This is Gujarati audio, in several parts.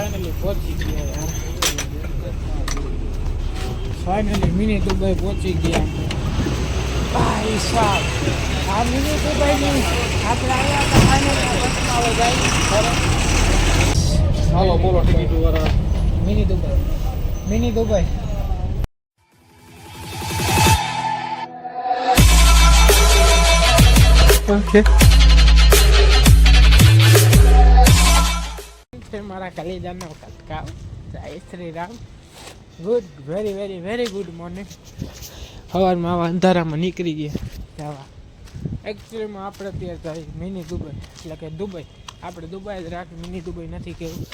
ફાઇનલી પહોંચી ગયા યાર. ફાઇનલી મિની દુબઈ પહોંચી ગયા ભાઈ સાહેબ. આ મિની દુબઈની આપણે આવ્યા હતા ફાઇનલી બસમાં હવે જાય. હાલો બોલો ટિકિટ વાળા. મિની દુબઈ ઓકે મારા કલેજાનો કટકાવ. જય Shri Ram. Good, very very very good morning. સવારમાં આવા અંધારામાં નીકળી ગયા જવા. એકચ્યુઅલીમાં આપણે અત્યારે જાય મિની દુબઈ, એટલે કે દુબઈ. આપણે દુબઈ જ રાખી, મિની દુબઈ નથી કેવું.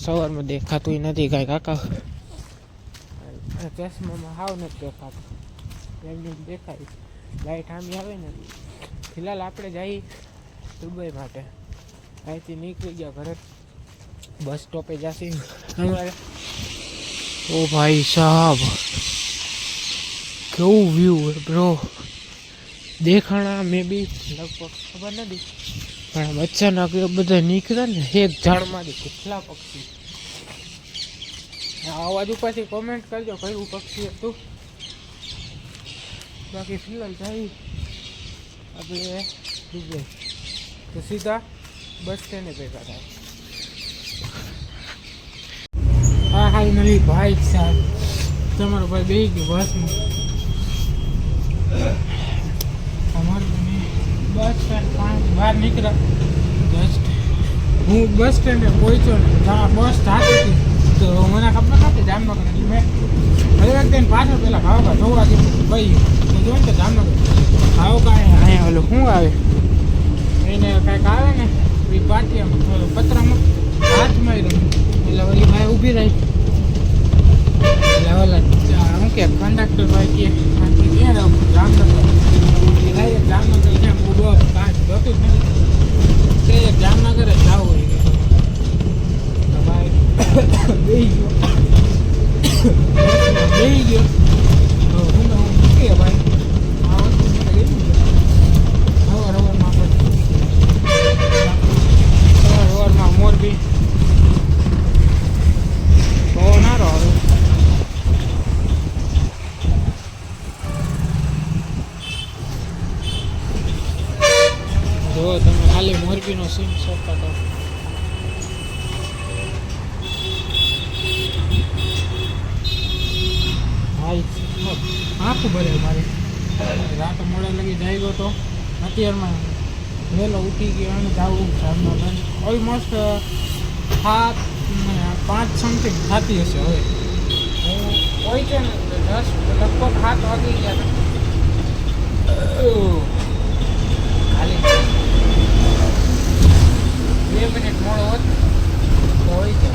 સવારમાં દેખાતું નથી કાંઈ કાકા. ચશ્મામાં હાવ નથી દેખાતું. એમની દેખાય લાઈટ આમી આવે ને. ફિલહાલ આપણે જઈએ દુબઈ માટે. અહીંથી નીકળી ગયા ઘરે. બસ સ્ટોપે જશે અમારે. ઓ ભાઈ સાહેબ, કેવું વ્યૂ હે બ્રો. દેખાણા મે બી લગભગ ખબર નથી, પણ અચાનક બધા નીકળે ને એક ઝાડમાંથી કેટલા પક્ષી. અવાજ ઉપરથી કોમેન્ટ કરજો કયું પક્ષી હતું. બાકી ફિલહાલ જાય આપણે દુબઈ તો સીધા બસ સ્ટેન્ડે ભેગા થાય. હા ફાઇનલી ભાઈ સાહેબ તમારો ભાઈ બેસી ગયો બસમાં. અમારું બસ સ્ટેન્ડ બહાર નીકળ્યા. જસ્ટ હું બસ સ્ટેન્ડે પહોંચ્યો ને જ્યાં બસ થતી હતી તો મને ખબર નથી જામનગર. એટલે મેં હરેક દિન પાછળ પેલા ખાવકા જોવા ગયું ભાઈ તો જોયું કે જામનગર ખાવકા અહીંયા ઓલું શું આવે એને કાંઈક આવે ને એ પાટી પતરામાં હાથ માર્યો એટલે ઓલી ભાઈ ઊભી રહી. એટલે ઓલા શું કે કંડક્ટર ભાઈ કે ક્યાં રહું જામનગર. જામનગર જેમ ઊભો કાંઈ જોતું જ નથી તે જામનગર જ જવું હોય તો ભાઈ બેસી ગયો હું કે ભાઈ આ વસ્તુ મને ગમી હવારમાં સવારમાં મોરબી તો ના રહો. જો તમે ખાલી મોરબીનો સીન શોધતા તો આખું ભરે મારે. રાત મોડે લગી જઈ ગયો તો અત્યારમાં વહેલો ઉઠી ગયો અને જવું જામનગર. ઓલમોસ્ટ 5 સમથિંગ થતી હશે. હવે હું પહોંચ્યો ને લગભગ 7 વાગી ગયા ખાલી 2 મિનિટ મોડો હોત તો હોય છે.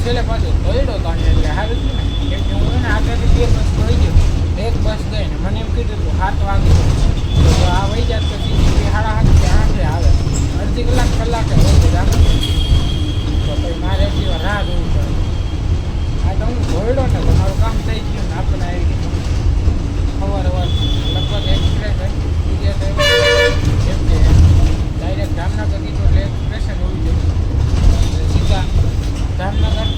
છેલ્લે પાછું દોડ્યો તો એટલે સારું થયું ને. કેમ કે હું એને આગળથી 2 બસ દોડી ગયો. એક બસ ગઈ ને મને એમ કીધું હતું 7 વાગે તો આ વહી જાત પછી 7:30 કે 8 આવે. અડધી કલાકે હોય છે જામ. તો પછી મારે એટલી વાર રાહ જોવું પડે. આ તો હું દોડ્યો ને તો મારું કામ થઈ ગયું ને આપણે આવી ગયું સવાર લગભગ એક્સપ્રેસ બીજે તો એમ કે ડાયરેક્ટ જામનગર કીધું એટલે એક્સપ્રેશન હોવી જોઈએ સીધા જામનગર.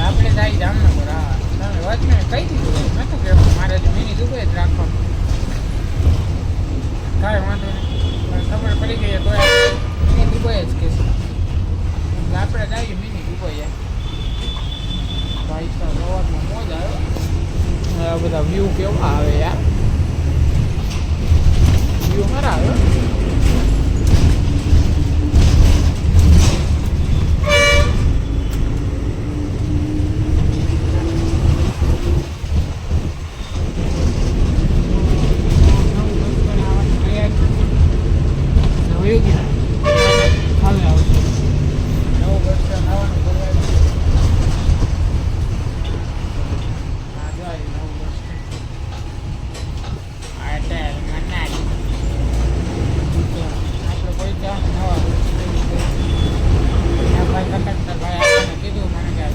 આપણે જાય જામનગર. હા તમે વાત મેં કહી દીધું મેં તો કહેવું મારે મિની દુબઈ જ રાખવાનું. કાંઈ વાંધો નહીં, ખબર પડી ગઈ તો મિની દુબઈ જ કહેશું. એટલે આપણે જઈએ મિની દુબઈ. ભાઈ સાહેબ સવારમાં મોજ આવ્યો. આ બધા વ્યૂ કેવા આવે યાર. વ્યૂ મારા આવે.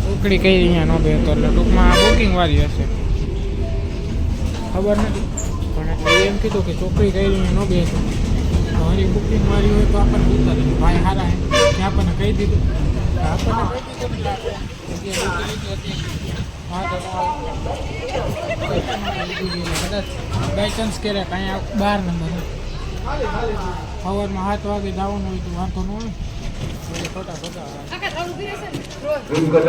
ચોકડી કઈ અહીંયા ન બેસતો એટલે ટૂંકમાં આ બુકિંગ વાળી હશે ખબર નથી. પણ એમ કીધું કે ચોકડી કઈ અહીંયા ન બેસો. મારી બુકિંગ વાળી હોય તો આપણને ઉતારે ભાઈ સારા આપણને કહી દીધું હા તો કદાચ બાય ચાન્સ કરે કાંઈ 12 નંબર સવારમાં 7 વાગે જવાનું હોય તો વાંધો ન હોય ખોટા બુકિંગ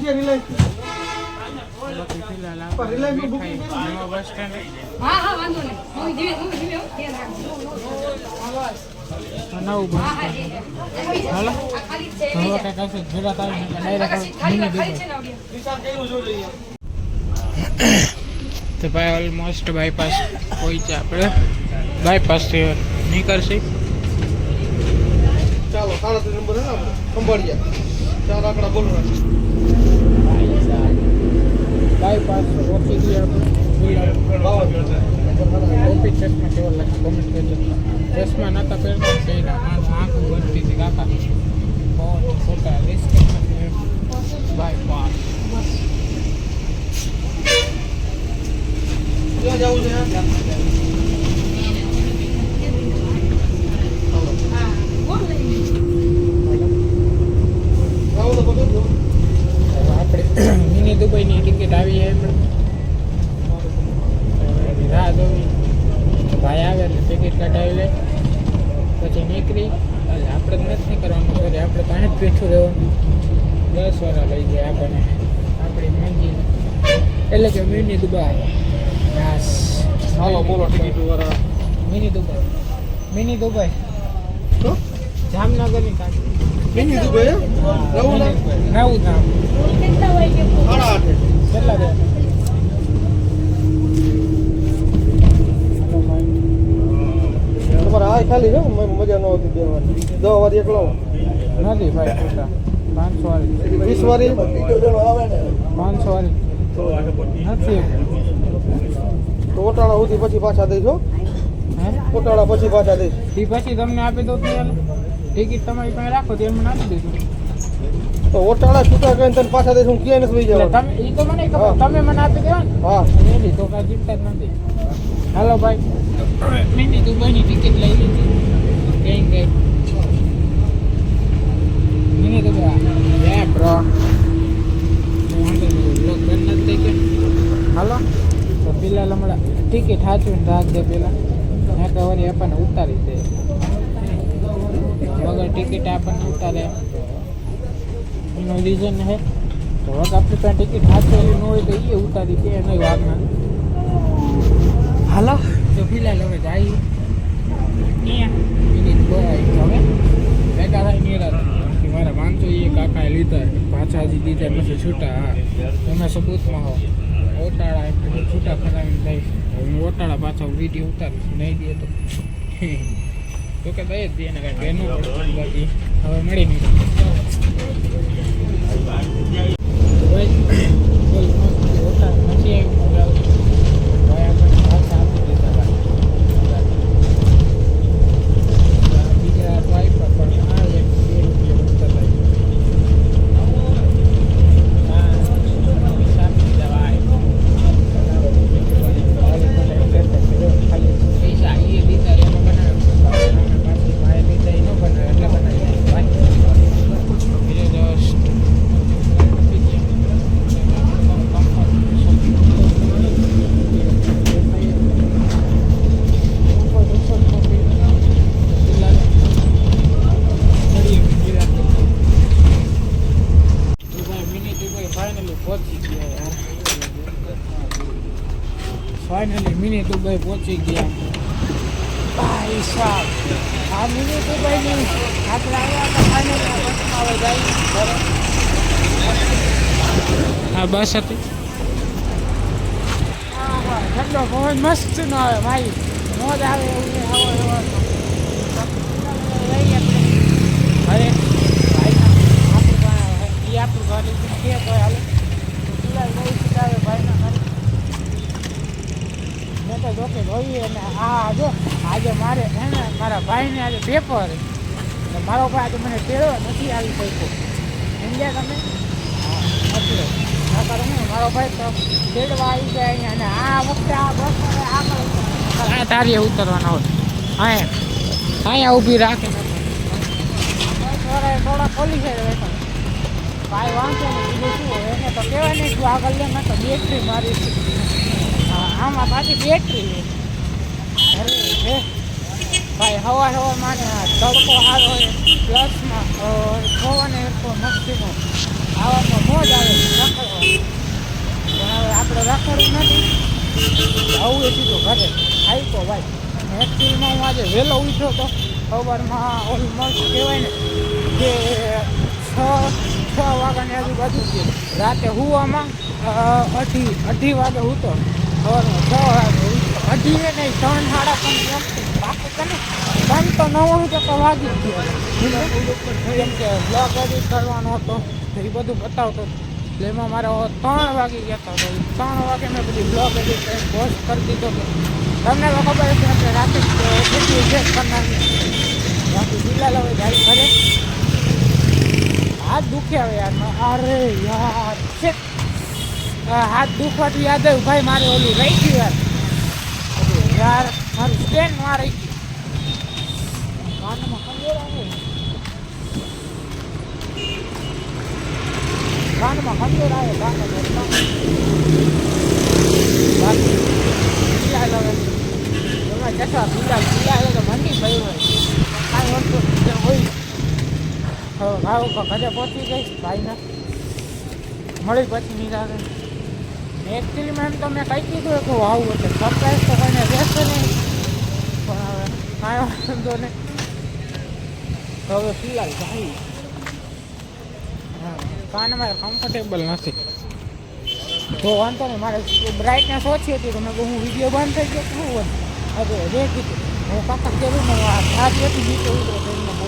છે તો ભાઈ ઓલમોસ્ટ બાયપાસ પહોંચ્યા આપણે બાયપાસથી નીકળશે ચાલો 37 નંબર હે ને ખંભાળિયા 4 આંકડા બોલો બાયપાસ પહોંચી ગયા આપણે ચશ્મા કેવો લાગે કોમેન્ટ કરજો ચશ્મા નતા પહેરતા પહેલા આંખો વધતી હતી કાકા બહુ ખોટા રિસ્ક બાયપાસ ક્યાં જવું છે આપણે મિની દુબઈની ટિકિટ આવી આપણે રાહ જોવી ભાઈ આવે એટલે ટિકિટ કઢાવી લે પછી નીકળી એટલે આપણે જ નથી કરવાનું ઘરે આપણે પાસે જ બેઠું રહેવાનું 10 વાર લઈ જાય આપણને આપણી મંજિલ એટલે કે મિની દુબઈ બસ હાલો બોલો ટિકિટ વાળા મિની દુબઈ જામનગરની કાઢી મિની દુબઈ નવું નામ કેટલા દે તમારે આ ખાલી છે મજા ન હોતી દેવાની 10 વાર એકલો નથી ભાઈ ખોટા 500 વાળી 20 વાળી 500 વાળી નથી તો ઓટાળા સુધી પછી પાછા દઈશો હે ઓટાળા પછી પાછા દઈશ તે પછી તમને આપી દો ટિકિટ તમારી પાસે રાખો તો એમને આપી દઈશું તો ઓટાળા છૂટા કરીને તને પાછા દઈશ હું ક્યાંય નથી જવા તમે એ તો મને ખબર તમે મને આપી દેવા ને હા એની તો કાંઈ ચિંતા જ નથી હાલો ભાઈ મિની દુબઈની ટિકિટ લઈ લીધી કઈ મિની દુબઈ બ્રો બ્લોગ બંધ નથી થઈ ગયો હાલો તો પેલા હમણાં ટિકિટ સાચવીને રાખજે પેલા મેં કે વળી આપણને ઉતારી દે વગર ટિકિટ આપણને ઉતારે એનું રીઝન છે તો વગર આપણી પાસે ટિકિટ સાચવેલી ન હોય તો એ ઉતારી દે એનો વાગના હાલો તો ફિલહાલ હવે જાય મિનિટ હવે ભેગા થાય નિરાશ કે મારા 500 એ કાકાએ લીધા પાછા હજી દીધા નથી છૂટા હા તમે સબૂતમાં હો ઓટાળા છૂટા કરાવીને દઈશ હું ઓટાળા પાછા વિડીયો ઉતારીશ નહીં દે તો કે દઈ જ દે ને કાંઈ બેનું બાકી હવે મળી નહીં ઓટાળા નથી આવ્યું પાછા આપી દીધા બીજા વાઇફ પણ આવે 2 રૂપિયા ફાઇનલી મિની દુબઈ પહોંચી ગયા ભાઈ સાહેબ આ મિની દુબઈની આપણે આવ્યા હતા ફાઇનલી આ બસ હતી ઠંડો પવન મસ્ત ન આવે ભાઈ મોજ આવે એવું લઈએ અરે ભાઈ આપણું એ આપણું ગાડી કે હાલે આવે ભાઈના મેં તો જોકે જોઈએ અને આ જો આજે મારે હે ને મારા ભાઈને આજે પેપર તો મારો ભાઈ આજે મને તેડવા નથી આવી શક્યો સમજ્યા તમે એટલે મારો ભાઈ તો તેડવા આવી જાય અહીંયા અને આ વખતે આ બસ આગળ તારીએ ઉતરવાના હોય અહીંયા ઊભી રાખે થોડા ખોલી છે કાંઈ વાંધો નહીં બીજું શું હોય એને તો કહેવાય નહીં તું આગળ લે મેં તો બેટરી મારી આમાં પાછી બેટરી અરે હે ભાઈ હવા માને તડકો સારો હોય પ્લસમાં ખોવાને એટલો મસ્તીનો આવામાં મોજ આવે રખડવા પણ હવે આપણે રખડવું નથી આવું એ સીધું ઘરે આવી તો ભાઈ એકચ્યુઅલમાં હું આજે વહેલો ઉઠ્યો હતો સવારમાં ઓલમોસ્ટ કહેવાય ને કે છ વાગ્યાની આજુબાજુ છે રાતે હુવામાં અઢી વાગે ઉઠો સવારમાં 6 વાગે અઢી નહીં 3 સાડા 3 બાકી તને 3 તો 90% વાગી જ ગયો કેમ કે બ્લોગ એડિટ કરવાનો હતો એ બધું બતાવતો એટલે એમાં મારે 3 વાગી ગયા હતા 3 વાગે મેં બધી બ્લોગ એડિટ કરીને પોસ્ટ કરી દીધો કે તમને તો ખબર છે આપણે રાતે કેટલી ચેક કરનારી બાકી બિલાલ હવે ગાડી ઘરે હાથ દુખે આવે યાર અરે યાર છે હાથ દુખવાથી યાદ આવ્યું ભાઈ મારે ઓલી રહી ગયું યાર મારું સ્ટેન્ડ માં રહી ગયું કાનમાં ખંજોર આવે કાનમાં બાકી બિલાલ હવે તમે જશા બિલાલ તો મંડી ભાઈ હોય કાંઈ વસ્તુ હોય હવે ભાવ ઘરે પહોંચી ગઈ ભાઈને મળી પછી નિરાશે એકચ્યુઅલીમાં એમ તો મેં કહી દીધું કે આવું એટલે સરપ્રાઈઝ તો કોઈને રહેશે નહીં પણ હવે કાંઈ વાંધો નહીં તો હવે ફિલહાલ ભાઈ કાનમાં કમ્ફર્ટેબલ નથી તો વાંધો નહીં મારે બ્રાઇટનેસ ઓછી હતી તો મેં હું વિડીયો બંધ થઈ ગયો શું બંધ હવે રે કીધું હું કાકા કરું ને આથી હતી નીચે ઉતરો તો એમને બહુ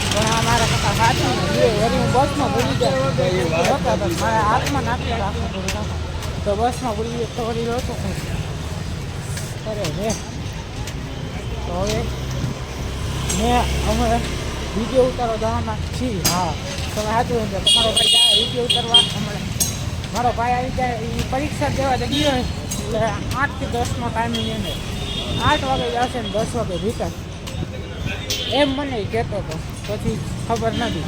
પણ આ મારા કાકા સાચું ને વળી હું બસમાં ભૂલી જાય મારા હાથમાં નાખી રાખવું પડ્યું કાકા તો બસમાં ભૂલી ગયો તો વળી રહ્યો તો અરે રે તો હવે અમે વિડીયો ઉતારવા જવાના છીએ હા તમે સાચું એમ કે તમારો ભાઈ જાય વિડીયો ઉતારવા હમણાં મારો ભાઈ આવી જાય એ પરીક્ષા દેવા તો ગયો એટલે 8 થી 10નો ટાઈમિંગ એને 8 વાગે જશે ને 10 વાગે રિટર્ન એમ મને કહેતો હતો પછી ખબર નથી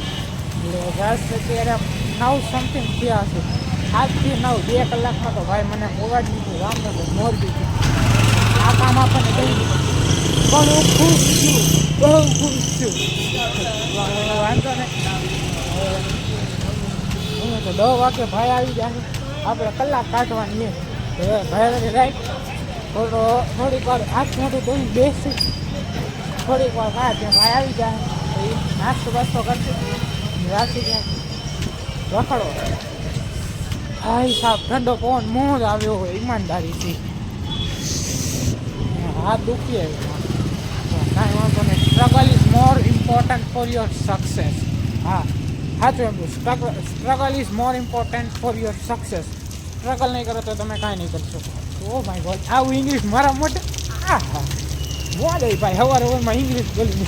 એટલે જશ અત્યારે 9 સમથિંગ થયા હશે 8 થી 9 2 કલાકમાં તો ભાઈ મને મોવાડી દીધું રામનગર મોરબી આ કામ આપણને કહી દીધું પણ હું ખુશ છું બહુ ખુશ છું વાંધો ને હું તો 10 વાગે ભાઈ આવી જાય આપણે કલાક કાઢવાની છે ભાઈ રાઈટ થોડીક વાર હાથ મોટું તો બેસી થોડીક વાર ભાઈ ભાઈ આવી જાય નાસ્તો બાસ્તો કરશે રાખી જાય રખડો ભાઈ સાહેબ ઠંડો પવન મોજ આવ્યો હોય ઈમાનદારીથી હાથ દુખીએ કાંઈ વાંધો નહીં struggle is more important for your success હા સાચું એમ struggle is more important for your success struggle નહીં કરો તો તમે કાંઈ નહીં કરી શકો ઓ માય ગોડ આવું ઇંગ્લિશ મારા મોટે હા બોલે ભાઈ હવારમાં ઇંગ્લિશ બોલી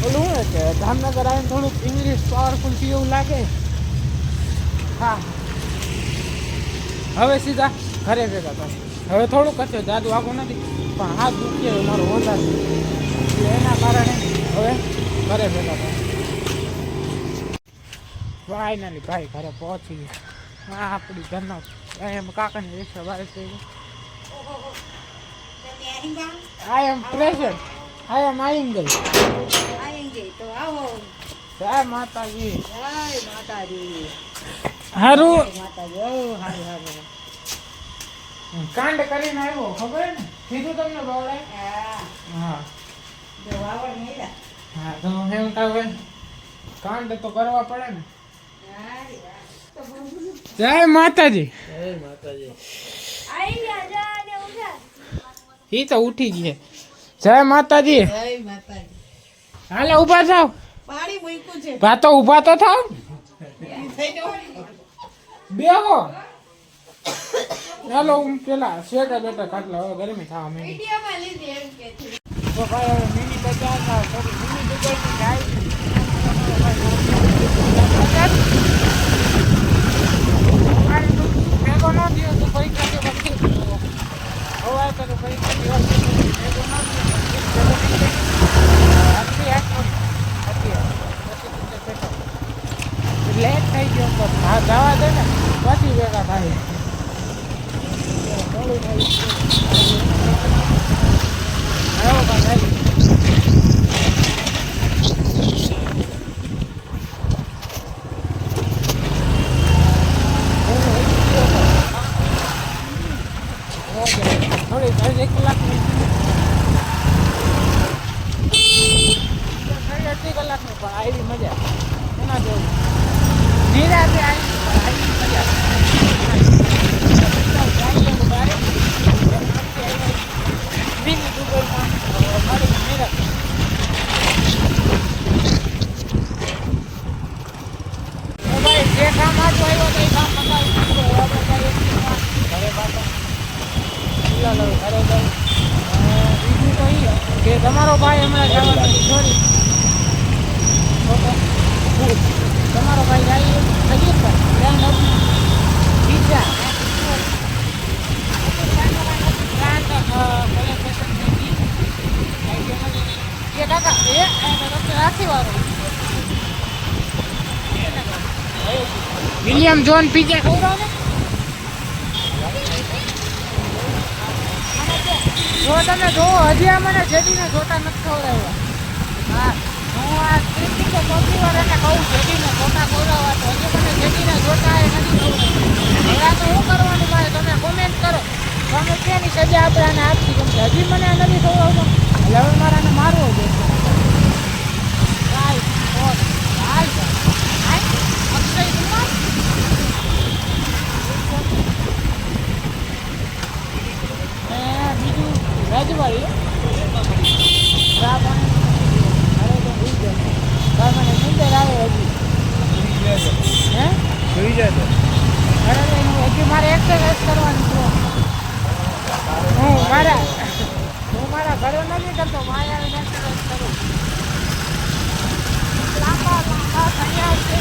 ઓલું શું કે જામનગર આવીને થોડુંક ઇંગ્લિશ પાવરફુલ થયું એવું લાગે હા હવે સીધા ઘરે ભેગા થાય હવે થોડુંક હશે જાદુ આગું નથી પણ હાથ દુખીએ મારો વધારે એટલે એના કારણે હવે ઘરે ભેગા થાય ફાઇનલી ભાઈ ઘરે પહોંચી ગયા આપણી ઘરનો એમ કાકાની રિક્ષા બહાર થઈ ગઈ I am present. I am Aingal. તો આવો જય માતાજી. જય માતાજી. હારું માતાજી હારું કાંડ કરીને આવ્યો ખબર ને કીધું તમને બાવળે હા જો વાવડ મેલા હા તો એમ કહે કાંડ તો કરવા પડે ને જય માતાજી. જય માતાજી. આઈ ગયા ને ઉઠા ઈ તો ઉઠી ગયા. જય માતાજી. જય માતાજી. હાલે ઊભા થાવ. પાણી મૂક્યું છે. ભા તો ઊભા તો થાવ. થઈ જાવ. બેહો. ચાલો હું પેલા સ્વેટર બેટર કાઢલો હવે ગરમી થવા માંડી વિડીયોમાં લીધી એમ કે છે. તો ભાઈ હવે મિની બજાર મિની દુબઈની જાય ભેગો ન થયો તો પૈસા કે પછી હવે તો પૈસા ભેગો ન લેટ થઈ ગયો તો હા જવા દે ને પછી ભેગા થાય થોડી 1 કલાકની 3 કલાકની પણ આવી મજા એના જેવું નિરાતે આવી મજા મિની દુબઈમાં મારી નિરાત ભાઈ જે કામ આટલું આવ્યો તો એ કામ પતાવી ઘરે પાછા ઘરે જાઉં બીજું તો એ કે તમારો ભાઈ હમણાં જવાનું સોરી તમારો ભાઈ જાય નજીક પર ત્યાં બીજા વિલિયમ જોન પીઝા ખવડાવો ને જો તમે જોવો હજી આ મને જેડીને જોતા નથી ખવડાવ્યા હા હું આ ત્રીજી કે ચોથી વાર એને કહું જેડીને જોતા ખવડાવવા તો હજી મને જેડીને જોતા એ નથી ખવડાવ્યા હવે તો શું કરવાનું મારે તમે કોમેન્ટ કરો તમે ક્યાંની સજા આપણે આને આપી કેમ કે હજી મને નથી ખવડાવતો એટલે હવે મારે આને મારવો જ અક્ષય કુમાર બીજું રાજવાડી મને સુંદર આવે હજી હે જોઈ જાય અરે હજી મારે એક્સરસાઇઝ કરવાની છે હું મારા ઘરે નથી કરતો માયા એક્સરસાઇઝ કરું લાંબા લાંબા થયા છે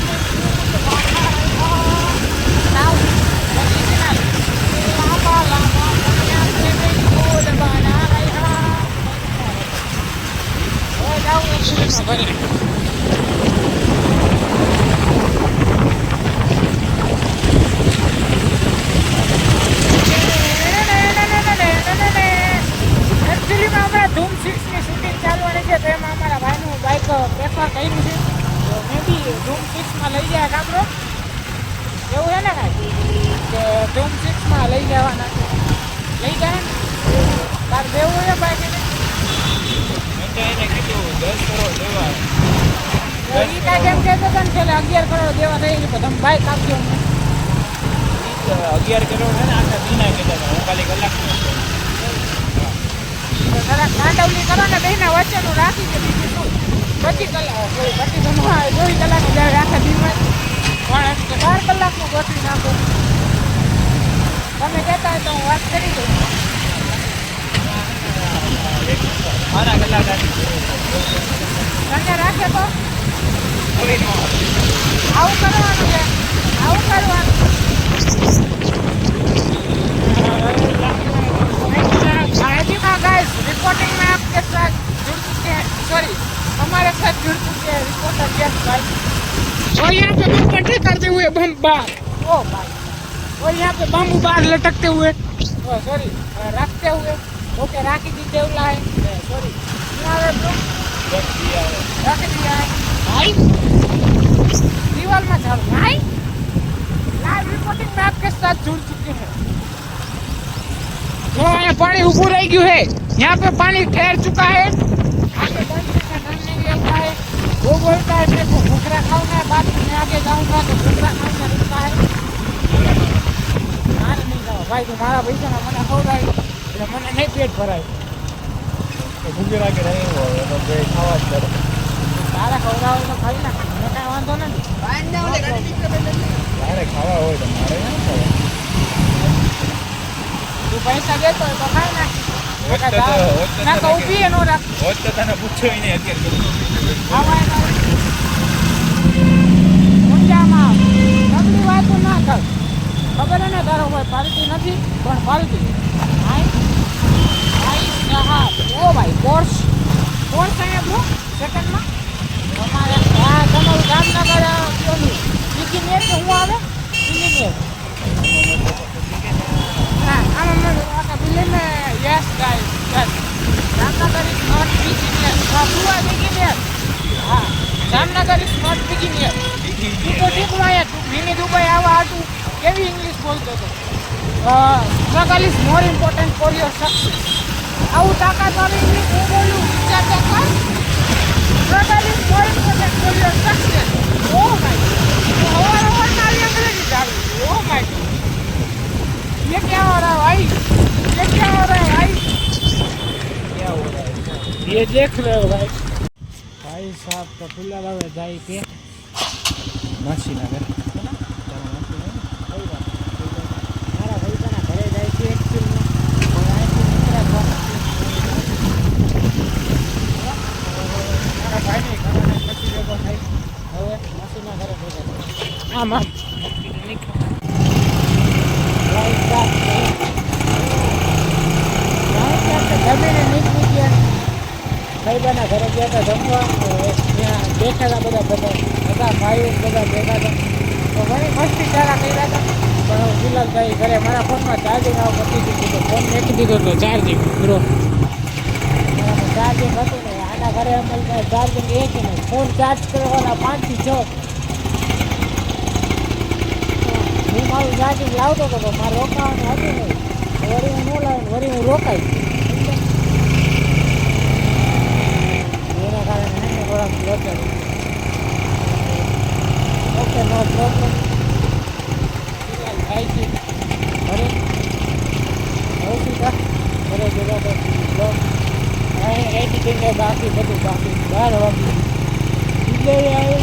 લાંબા લાંબા થયા છે ગોલ બના રહ્યા ઓ જાઉં ભરી એકચ્યુઅલીમાં હમણાં ધૂમ 6ની શૂટિંગ ચાલવાની છે તો એમાં અમારા ભાઈનું બાઇક પ્રેફર કર્યું છે તો મેં બી ધૂમ 6માં લઈ જાય કાપરો એવું છે ને કાંઈ કે ધૂમ 6માં લઈ જવાના લઈ જાય ને તાર દેવું છે બાઇક એને કીધું 10 કરોડ દેવા એ કાંઈ કેમ કહેતો હતો ને છેલ્લે 11 કરોડ દેવા થઈ ગયું તમે બાઇક આપજો 11 કરોડ છે ને આખા દિના કીધા હતા હું ખાલી કલાક જરાક માંડવલી કરો ને બેના વચ્ચેનું રાખી છે બીજું શું 25 કલાક 24 કલાક જાય આખા દિનમાં પણ 12 કલાકનું ગોઠવી નાખો તમે કહેતા હોય તો હું વાત કરી દઉં મારા કલાક તમને રાખે તો આવું કરવાનું છે આવું કરવાનું गाइस रिपोर्टिंग में आपके साथ जुड़ चुके हैं सॉरी हमारे साथ जुड़ चुके हैं रिपोर्टर यस भाई और यहाँ पे बम पट्टी करते हुए बम बार ओ भाई और यहाँ पे बम बार लटकते हुए सॉरी रखते हुए ओके राखी दी देवला है सॉरी यहाँ पे रख दिया है भाई दीवार में झाड़ भाई लाइव रिपोर्टिंग में आपके साथ जुड़ चुके हैं तो यहाँ पानी ऊपर रह गया है यहाँ पे पानी ठहर चुका है वो बोलता है मेरे को भूखरा खाऊंगा बाद में आगे जाऊंगा तो भूखरा खाऊंगा रुकता है नहीं जाओ भाई तुम्हारा पैसा ना मना खो रहा है मैंने नहीं पेट भरा है ભૂખી રાખે નહીં હોય તો બે ખાવા જ કરે તારા ખવડાવો તો ખાઈ નાખ મને કાંઈ વાંધો નથી તારે ખાવા હોય તો મારે ના ખાવા તું પૈસા દેતો હોય તો ખાઈ નાખ હોત તો ના તો તને ઊભી નો રાખ હોત તો તને પૂછ્યો નહીં અત્યારે ઊંચામાં નબળી વાતો ના કર ખબર હે ને તારો કોઈ પાર્ટી નથી પણ પાર્ટી ઓ ભાઈ કોર્સ અહીંયા બ્રો સેકન્ડમાં તમારે હા તમારું જામનગર પેલું ઇન્જિનિયર કે હું આવે ઇન્જિનિયર હા આમાં મને આખા building yes guys yes Jamnagar is not engineer હું આર ઇન્જિનિયર હા જામનગર ઇઝ નોટ ઇન્જિનિયર તું તો ઠીકમાં યાર તું મિની દુબઈ આવા હતું કેવી ઇંગ્લિશ બોલતો હતો struggle is more important for your success આવું તાકાત વાળી ઇંગ્લિશ હું બોલું વિચાર તો કર struggle is more important for your success oh my हमारा नाली अंग्रेजी डाली ओ माय गॉड ये क्या हो रहा है भाई ये क्या हो रहा है भाई क्या हो रहा है ये देख रहे हो भाई भाई साहब तो खुला लगे जाई के માસી ના ઘરે મારા ભાઈ ઘરે જાય છે એકચ્યુઅલમાં મારા ભાઈને ઘરે પછી ભેગો થાય હવે માસીના ઘરે ભેગો થાય આમ જમીને નીકળી ગયા ભાઈબાના ઘરે ગયા હતા જમવા ત્યાં બેઠા હતા બધા ભાઈઓ બધા ભેગા હતા તો ઘણી મસ્તી સારા કર્યા હતા પણ ગુલાબભાઈ ઘરે મારા ફોનમાં ચાર્જિંગ આવું પતી દીધું તો ફોન મેકી દીધો હતો ચાર્જિંગ બ્રો ચાર્જિંગ હતું ને આના ઘરે અમારી ચાર્જિંગ એક નહીં ફોન ચાર્જ કરવાના 5 થી 6 હું મારું ચાર્જિંગ લાવતો હતો પણ મારે રોકાવાનું હતું નહીં વળી હું ન લાવું વળી હું રોકાઈ એના કારણે એને થોડાક રોકાયું ઓકે નો પ્રોબ્લેમ થાય છે ઘરે ઘરે જગા તો બ્લોગ એડિટિંગ બાકી બધું બાકી 12 વાગે વિજય આવે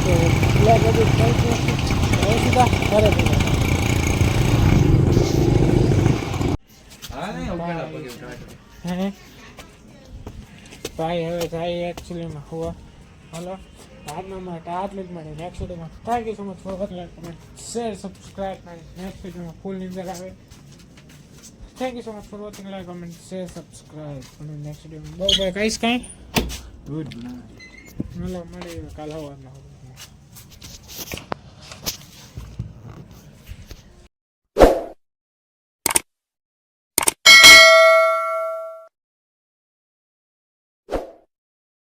તો બ્લોગ બધું થઈ ગયું સીધા ઘરે હા નહીં ઓકેલા પગે ઉઠાડો હે ભાઈ હવે જાય એકચ્યુઅલીમાં હુआ हेलो आज में आज में मैंने नेक्स्ट वीडियो में thank you so much for watching like comment share subscribe my next video में फुल नींद आवे thank you so much for watching like comment share subscribe next video में बाय बाय गाइस काई ગુડ નાઈટ हेलो મળીએ કાલ હવારમાં